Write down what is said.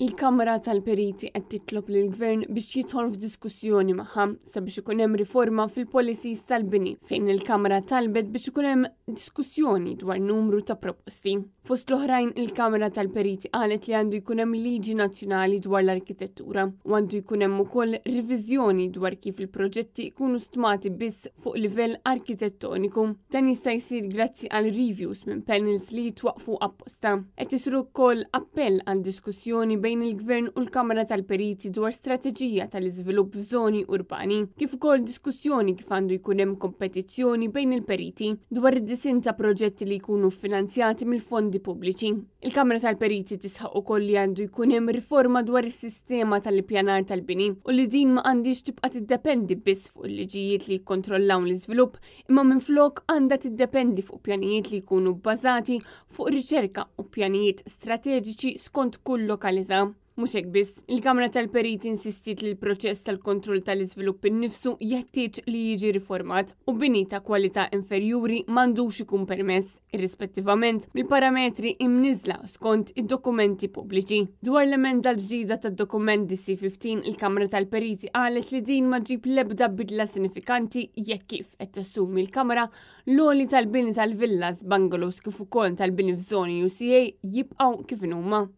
Il-Kamra tal-Periti qed titlob lill-Gvern biex jidħol f'diskussjoni magħha sabiex ikun hemm riforma fil-policies tal-bini fejn il-Kamra talbet biex ikun hemm diskussjoni dwar numru ta' proposti. Fost l-oħrajn il-Kamra tal-Periti qalet li għandu jkun hemm liġi nazzjonali dwar l-arkitettura u għandu jkun hemm ukoll riviżjoni dwar kif il-proġetti jkunu stmati biss fuq livell arkitettoniku. Dan jista' jsir grazzi għal reviews minn panels li jitwaqfu apposta. Qed isru wkoll appell għal diskussjoni bejn il-Gvern u l-Kamra tal-Periti dwar strateġija tal-iżvilupp f'żoni urbani, kif ukoll diskussjoni kif għandu jkun hemm kompetizzjoni bejn il-periti dwar id-disin ta' proġetti li jkunu finanzjati mill-fondi pubbliċi. Il-Kamra tal-Periti tisħaq ukoll li għandu jkun hemm riforma dwar is-sistema tal-ippjanar tal-bini u li din ma għandix tibqa' tiddependi biss fuq il-liġijiet li jikkontrollaw l-iżvilupp, imma minflok għandha tiddependi fuq pjanijiet li jkunu bbażati fuq riċerka u pjanijiet strateġiċi skont kull lokalità. Mhux hekk biss, il-Kamra tal-Periti insistit li l-proċess tal-kontroll tal-iżvilupp innifsu jeħtieġ li jiġi riformat u bini ta' kwalità inferjuri m'għandux ikun permess, irrispettivament mill-parametri imniżla skont id-dokumenti pubbliċi. Dwar l-emenda l-ġdida tad-dokument DC-15, il-Kamra tal-Periti qalet li din ma ġib l-ebda bidla sinifikanti jekk kif qed tassumi l-Kamra l-għoli tal-bini tal-villas, bungalows kif ukoll tal-bini f'żoni UCA jibqgħu kif huma.